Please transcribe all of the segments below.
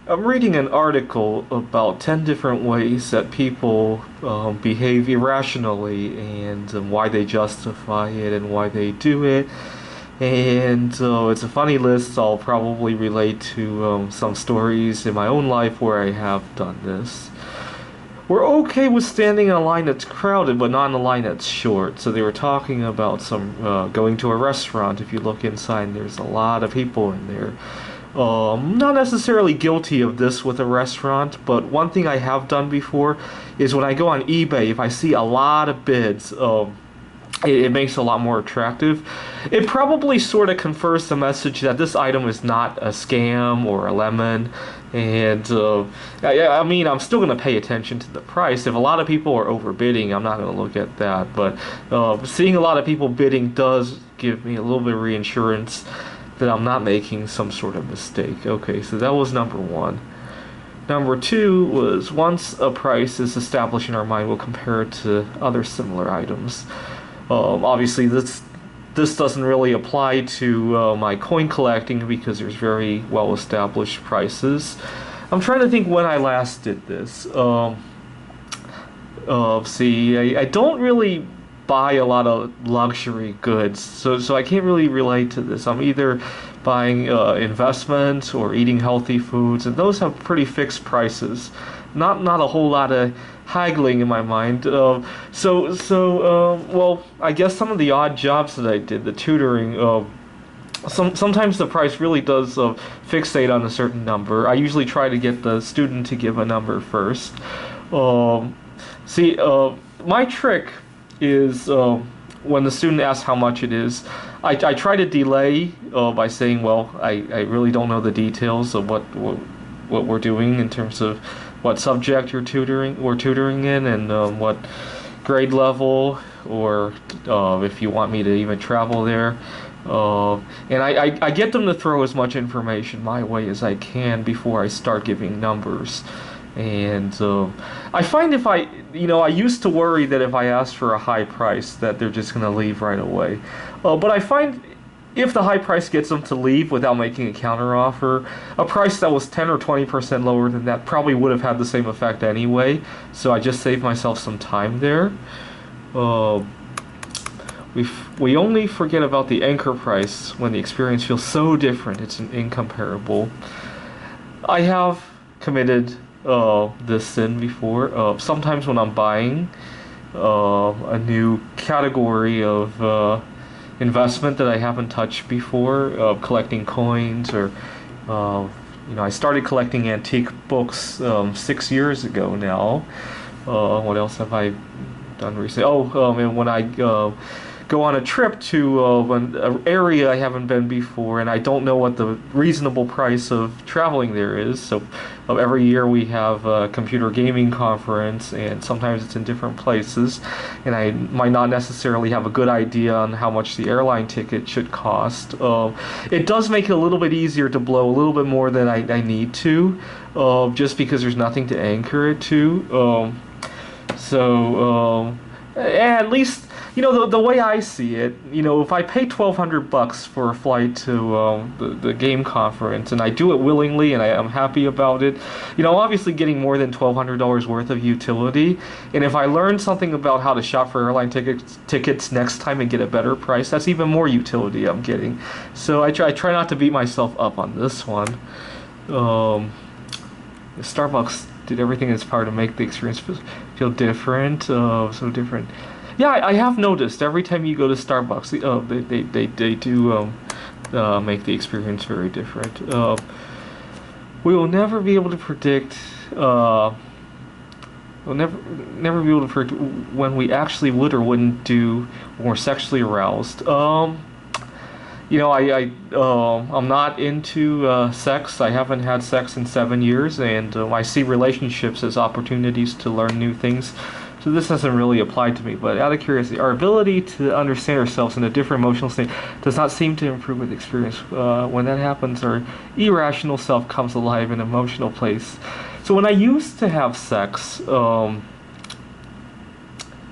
I'm reading an article about 10 different ways that people behave irrationally and why they justify it and why they do it. And it's a funny list. I'll probably relate to some stories in my own life where I have done this. We're okay with standing in a line that's crowded, but not in a line that's short. So they were talking about some going to a restaurant. If you look inside, there's a lot of people in there. Not necessarily guilty of this with a restaurant, but one thing I have done before is when I go on eBay, if I see a lot of bids, it makes it a lot more attractive. It probably sort of confers the message that this item is not a scam or a lemon. And I mean, I'm still going to pay attention to the price. If a lot of people are overbidding, I'm not going to look at that. But seeing a lot of people bidding does give me a little bit of reassurance that I'm not making some sort of mistake. Okay, so that was number one. Number two was once a price is established in our mind, we'll compare it to other similar items. Obviously, this doesn't really apply to my coin collecting because there's very well established prices. I'm trying to think when I last did this. See, I don't really buy a lot of luxury goods, so I can't really relate to this. I'm either buying investments or eating healthy foods, and those have pretty fixed prices. Not a whole lot of haggling in my mind. Well, I guess some of the odd jobs that I did, the tutoring, sometimes the price really does fixate on a certain number. I usually try to get the student to give a number first. See, my trick is when the student asks how much it is, I try to delay by saying, well, I really don't know the details of what we're doing in terms of what subject we're tutoring in, and what grade level, or if you want me to even travel there. And I get them to throw as much information my way as I can before I start giving numbers. And I find if I used to worry that if I asked for a high price that they're just going to leave right away. But I find if the high price gets them to leave without making a counteroffer, a price that was 10 or 20% lower than that probably would have had the same effect anyway. So I just saved myself some time there. We only forget about the anchor price when the experience feels so different. It's incomparable. I have committed this sin before. Sometimes when I'm buying a new category of investment that I haven't touched before, collecting coins, or I started collecting antique books 6 years ago now. What else have I done recently? And when I go on a trip to an area I haven't been before, and I don't know what the reasonable price of traveling there is. So every year we have a computer gaming conference, and sometimes it's in different places, and I might not necessarily have a good idea on how much the airline ticket should cost. It does make it a little bit easier to blow a little bit more than I need to, just because there's nothing to anchor it to. At least, the way I see it, if I pay $1,200 for a flight to the game conference, and I do it willingly, and I'm happy about it, obviously getting more than $1,200 worth of utility. And if I learn something about how to shop for airline tickets next time and get a better price, that's even more utility I'm getting. So I try not to beat myself up on this one. Starbucks did everything in its power to make the experience feel different, so different. Yeah, I have noticed every time you go to Starbucks, they do make the experience very different. We will never be able to predict. We'll never be able to predict when we actually would or wouldn't do when we're sexually aroused. I'm not into sex. I haven't had sex in 7 years, and I see relationships as opportunities to learn new things. So this doesn't really apply to me, but out of curiosity, our ability to understand ourselves in a different emotional state does not seem to improve with experience. When that happens, our irrational self comes alive in an emotional place. So when I used to have sex, I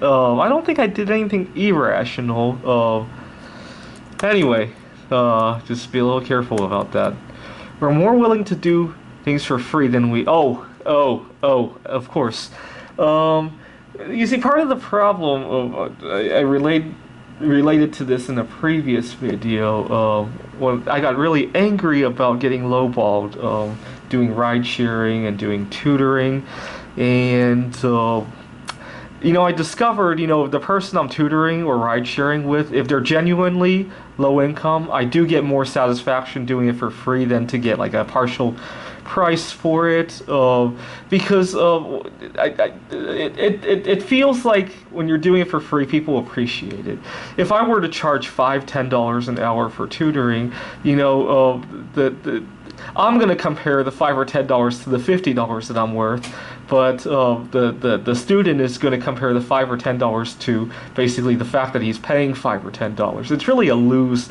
don't think I did anything irrational. Anyway, just be a little careful about that. We're more willing to do things for free, then of course. Um, you see, part of the problem of I related to this in a previous video. When I got really angry about getting lowballed, doing ride sharing and doing tutoring, and I discovered, the person I'm tutoring or ride sharing with, if they're genuinely low income, I do get more satisfaction doing it for free than to get like a partial price for it, because it feels like when you're doing it for free, people appreciate it. If I were to charge $5-10 an hour for tutoring, I'm gonna compare the $5 or $10 to the $50 that I'm worth, but the student is gonna compare the $5 or $10 to basically the fact that he's paying $5 or $10. It's really a lose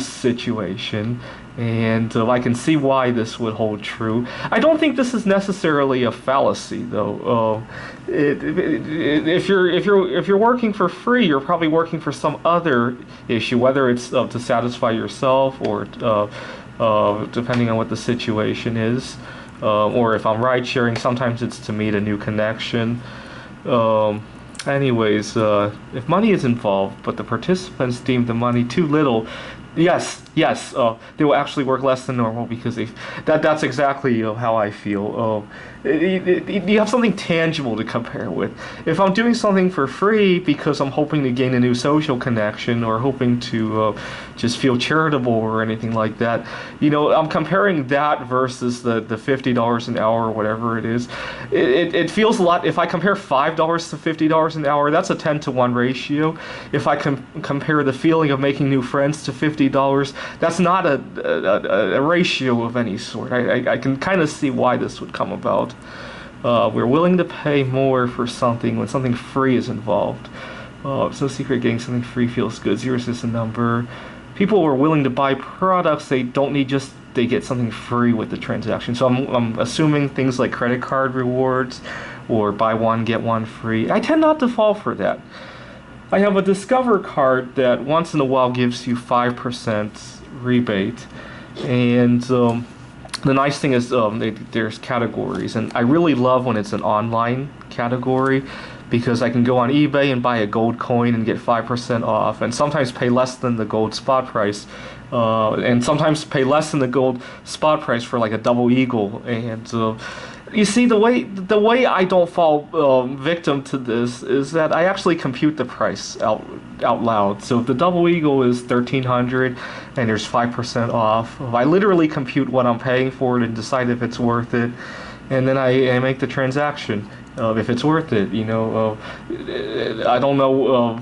situation, and I can see why this would hold true. I don't think this is necessarily a fallacy, though. If you're working for free, you're probably working for some other issue, whether it's to satisfy yourself or depending on what the situation is. Or if I'm ride sharing, sometimes it's to meet a new connection. Anyways, if money is involved, but the participants deem the money too little, yes, they will actually work less than normal because that's exactly how I feel. You have something tangible to compare with. If I'm doing something for free because I'm hoping to gain a new social connection or hoping to just feel charitable or anything like that, I'm comparing that versus the $50 an hour or whatever it is. It feels a lot. If I compare $5 to $50 an hour, that's a 10-to-1 ratio. If I compare the feeling of making new friends to $50, that's not a ratio of any sort. I can kind of see why this would come about. We're willing to pay more for something when something free is involved. It's no secret getting something free feels good. Zero is just a number. People are willing to buy products they don't need, just they get something free with the transaction. So I'm assuming things like credit card rewards or buy one get one free. I tend not to fall for that. I have a Discover card that once in a while gives you 5% rebate, and the nice thing is there's categories, and I really love when it's an online category because I can go on eBay and buy a gold coin and get 5% off, and sometimes pay less than the gold spot price, and sometimes pay less than the gold spot price for like a double eagle. And you see, the way I don't fall victim to this is that I actually compute the price out loud. So if the double eagle is $1,300 and there's 5% off, I literally compute what I'm paying for it and decide if it's worth it, and then I make the transaction. If it's worth it, I don't know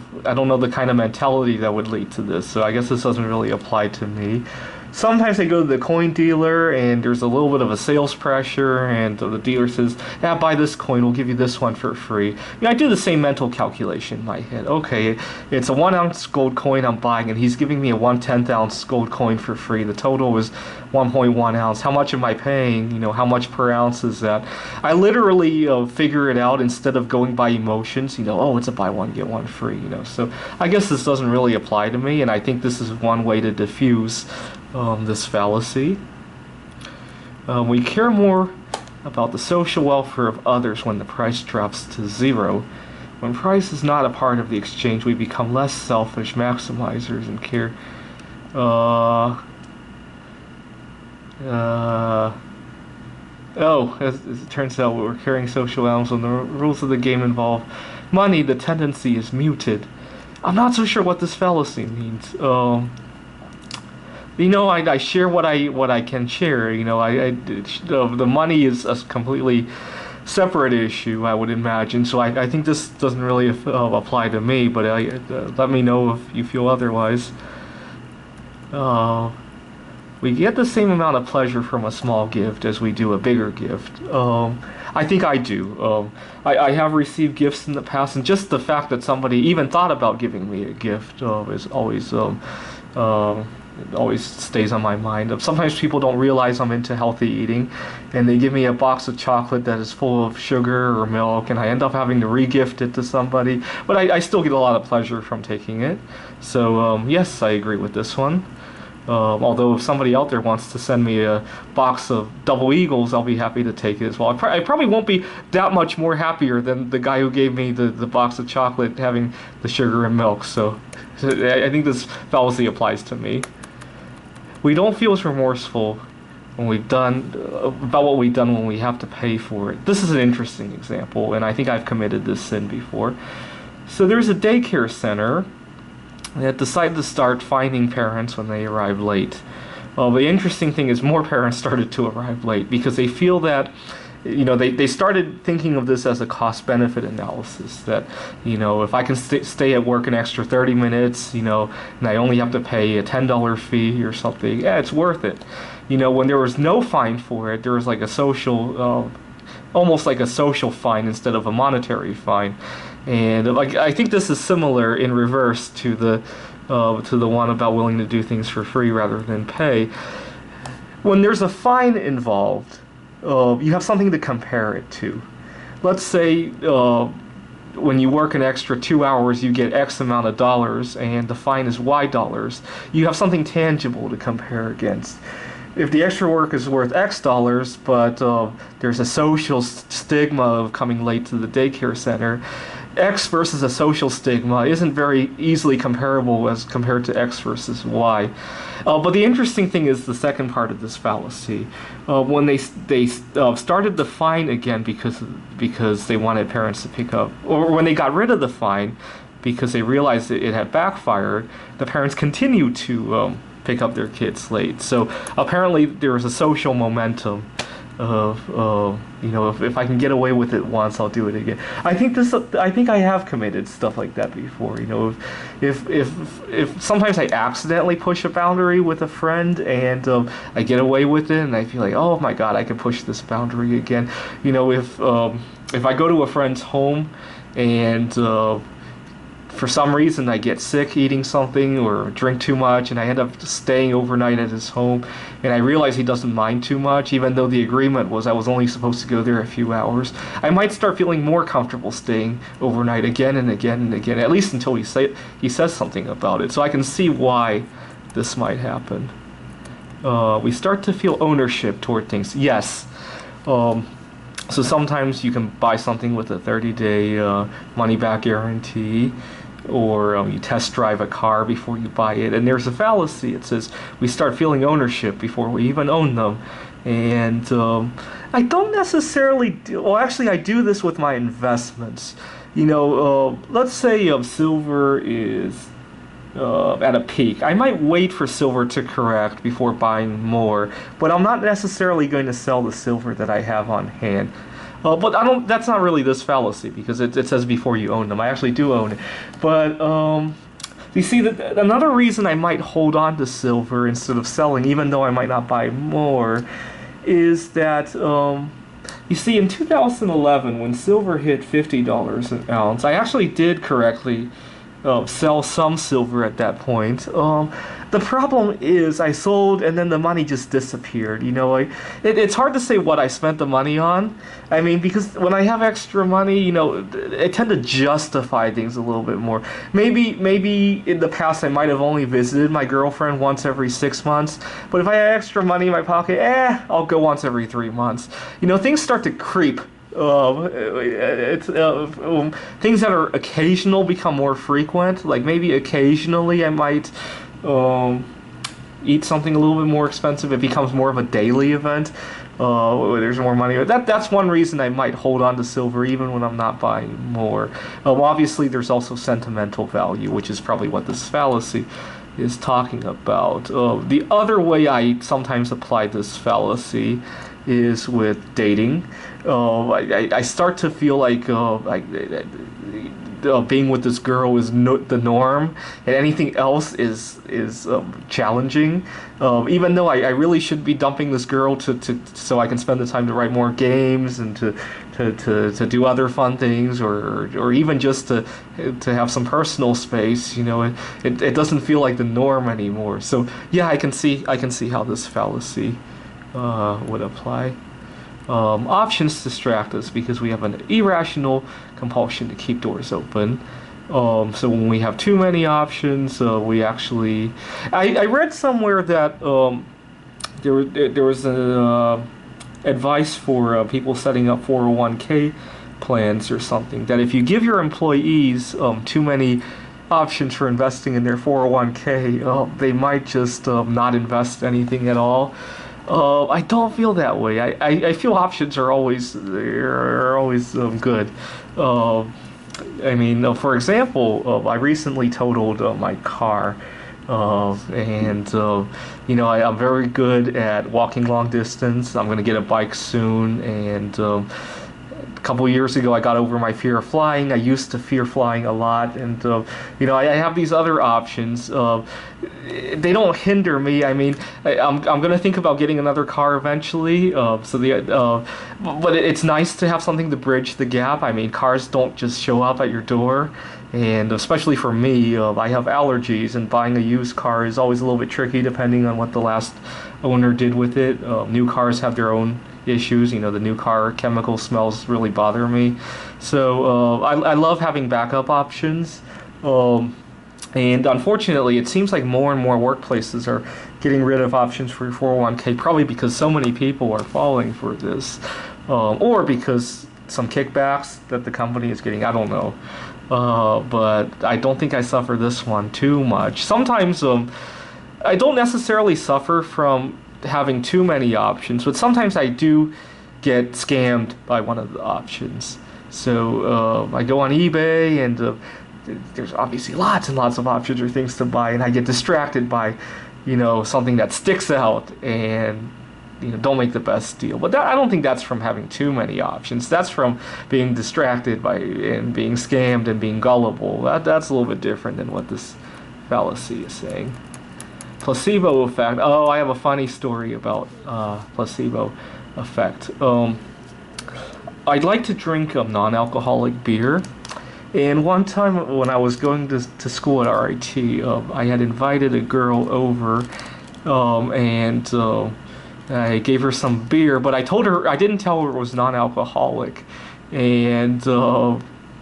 the kind of mentality that would lead to this. So I guess this doesn't really apply to me. Sometimes I go to the coin dealer and there's a little bit of a sales pressure, and the dealer says, yeah, buy this coin, we'll give you this one for free. I do the same mental calculation in my head. Okay, it's a 1 ounce gold coin I'm buying, and he's giving me a 1/10 ounce gold coin for free. The total is 1.1 ounce. How much am I paying? How much per ounce is that? I literally figure it out instead of going by emotions. Oh, it's a buy one get one free. So I guess this doesn't really apply to me, and I think this is one way to diffuse this fallacy. We care more about the social welfare of others when the price drops to zero. When price is not a part of the exchange, we become less selfish maximizers and care. As it turns out, we're carrying social animals when the rules of the game involve money. The tendency is muted. I'm not so sure what this fallacy means. I share what I can share. The money is a completely separate issue, I would imagine. So I think this doesn't really apply to me. But let me know if you feel otherwise. We get the same amount of pleasure from a small gift as we do a bigger gift. I think I do. I have received gifts in the past, and just the fact that somebody even thought about giving me a gift is always it always stays on my mind. Sometimes people don't realize I'm into healthy eating, and they give me a box of chocolate that is full of sugar or milk, and I end up having to re-gift it to somebody. But I still get a lot of pleasure from taking it. So yes, I agree with this one. Although if somebody out there wants to send me a box of double eagles, I'll be happy to take it as well. I probably won't be that much more happier than the guy who gave me the box of chocolate having the sugar and milk. So I think this fallacy applies to me. We don't feel as remorseful when we've done about what we've done when we have to pay for it. This is an interesting example, and I think I've committed this sin before. So there's a daycare center that decided to start fining parents when they arrive late. Well, the interesting thing is more parents started to arrive late because they feel that, they started thinking of this as a cost-benefit analysis, that, if I can stay at work an extra 30 minutes, and I only have to pay a $10 fee or something, yeah, it's worth it. When there was no fine for it, there was like a social, almost like a social fine instead of a monetary fine. And I think this is similar in reverse to the one about willing to do things for free rather than pay. When there's a fine involved, you have something to compare it to. Let's say when you work an extra 2 hours, you get X amount of dollars, and the fine is Y dollars. You have something tangible to compare against. If the extra work is worth X dollars, but there's a social stigma of coming late to the daycare center, X versus a social stigma isn't very easily comparable as compared to X versus Y. But the interesting thing is the second part of this fallacy. When they started the fine again because they wanted parents to pick up, or when they got rid of the fine because they realized that it had backfired, the parents continued to pick up their kids late. So apparently there was a social momentum of if I can get away with it once, I'll do it again. I think I have committed stuff like that before. If sometimes I accidentally push a boundary with a friend and I get away with it, and I feel like, oh my God, I can push this boundary again. If I go to a friend's home and for some reason I get sick eating something or drink too much, and I end up staying overnight at his home, and I realize he doesn't mind too much, even though the agreement was I was only supposed to go there a few hours, I might start feeling more comfortable staying overnight again and again and again, at least until he says something about it. So I can see why this might happen. We start to feel ownership toward things. Yes. So sometimes you can buy something with a 30-day money-back guarantee, or you test drive a car before you buy it, and there's a fallacy. It says we start feeling ownership before we even own them. And I don't necessarily well, actually I do this with my investments. Let's say silver is at a peak. I might wait for silver to correct before buying more, but I'm not necessarily going to sell the silver that I have on hand. But that's not really this fallacy, because it says before you own them. I actually do own it. But you see, another reason I might hold on to silver instead of selling, even though I might not buy more, is that you see, in 2011, when silver hit $50 an ounce, I actually did correctly sell some silver at that point. The problem is I sold and then the money just disappeared. It's hard to say what I spent the money on. I mean, because when I have extra money, I tend to justify things a little bit more. Maybe in the past I might have only visited my girlfriend once every 6 months, but if I had extra money in my pocket, I'll go once every 3 months. Things start to creep. Things that are occasional become more frequent. Like maybe occasionally I might eat something a little bit more expensive. It becomes more of a daily event. There's more money. That's one reason I might hold on to silver even when I'm not buying more. Obviously, there's also sentimental value, which is probably what this fallacy is talking about. The other way I sometimes apply this fallacy is with dating. I start to feel like being with this girl is the norm, and anything else is challenging. Even though I really should be dumping this girl so I can spend the time to write more games and to do other fun things, or even just to have some personal space. It doesn't feel like the norm anymore. So yeah, I can see how this fallacy would apply. Options distract us because we have an irrational compulsion to keep doors open. So when we have too many options, we actually. I read somewhere that there was an advice for people setting up 401k plans or something, that if you give your employees too many options for investing in their 401k, they might just not invest anything at all. I don't feel that way. I feel options are always good. Uh, I mean, for example, I recently totaled my car. And I'm very good at walking long distance. I'm going to get a bike soon, and a couple of years ago I got over my fear of flying. I used to fear flying a lot, and I have these other options. They don't hinder me. I mean, I'm going to think about getting another car eventually. But it's nice to have something to bridge the gap. I mean, cars don't just show up at your door. And especially for me, I have allergies, and buying a used car is always a little bit tricky depending on what the last owner did with it. New cars have their own issues. The new car chemical smells really bother me. So I love having backup options. And unfortunately, it seems like more and more workplaces are getting rid of options for 401k, probably because so many people are falling for this, or because some kickbacks that the company is getting. I don't know. But I don't think I suffer this one too much. Sometimes I don't necessarily suffer from having too many options, but sometimes I do get scammed by one of the options. So I go on eBay, and there's obviously lots and lots of options or things to buy, and I get distracted by something that sticks out, and don't make the best deal. But I don't think that's from having too many options. That's from being distracted by and being scammed and being gullible. That's a little bit different than what this fallacy is saying. Placebo effect. Oh, I have a funny story about placebo effect. I'd like to drink non-alcoholic beer. And one time when I was going to school at RIT, I had invited a girl over, and I gave her some beer, but I didn't tell her it was non-alcoholic, and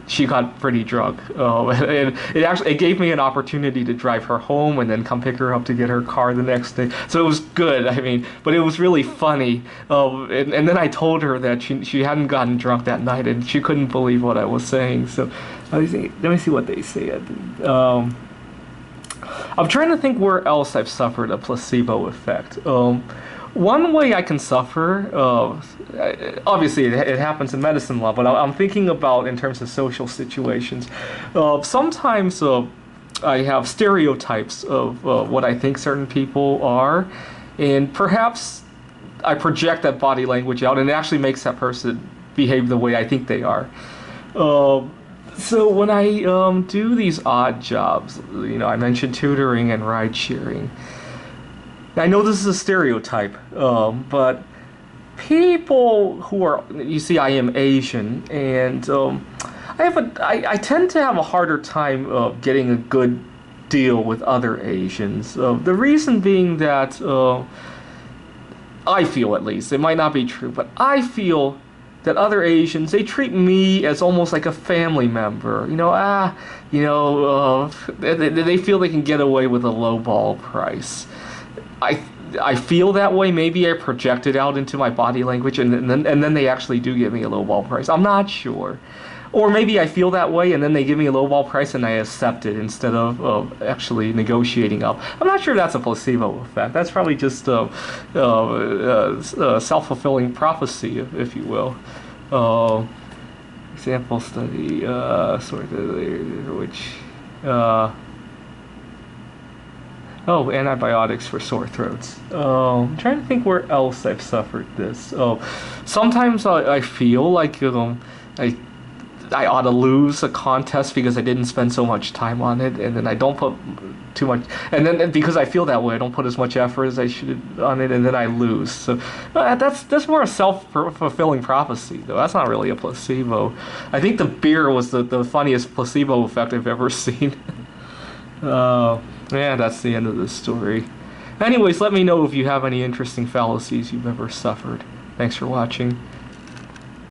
she got pretty drunk. And it gave me an opportunity to drive her home and then come pick her up to get her car the next day. So it was good. I mean, but it was really funny. And then I told her that she hadn't gotten drunk that night, and she couldn't believe what I was saying. So let me see what they said. I'm trying to think where else I've suffered a placebo effect. One way I can suffer, obviously it happens in medicine law, but I'm thinking about in terms of social situations. Sometimes I have stereotypes of what I think certain people are, and perhaps I project that body language out, and it actually makes that person behave the way I think they are. So when I do these odd jobs, I mentioned tutoring and ride sharing. I know this is a stereotype, but people who are, I am Asian, and I tend to have a harder time getting a good deal with other Asians. The reason being that I feel, at least, it might not be true, but I feel that other Asians, they treat me as almost like a family member. They feel they can get away with a lowball price. I feel that way. Maybe I project it out into my body language, and then they actually do give me a lowball price. I'm not sure. Or maybe I feel that way, and then they give me a lowball price, and I accept it instead of actually negotiating up. I'm not sure that's a placebo effect. That's probably just a self-fulfilling prophecy, if you will. Example study, antibiotics for sore throats. I'm trying to think where else I've suffered this. Sometimes I feel like I ought to lose a contest because I didn't spend so much time on it, and then I don't put too much, and then because I feel that way, I don't put as much effort as I should on it, and then I lose. So that's more a self-fulfilling prophecy, though. That's not really a placebo. I think the beer was the funniest placebo effect I've ever seen. Yeah, that's the end of this story. Anyways, let me know if you have any interesting fallacies you've ever suffered. Thanks for watching.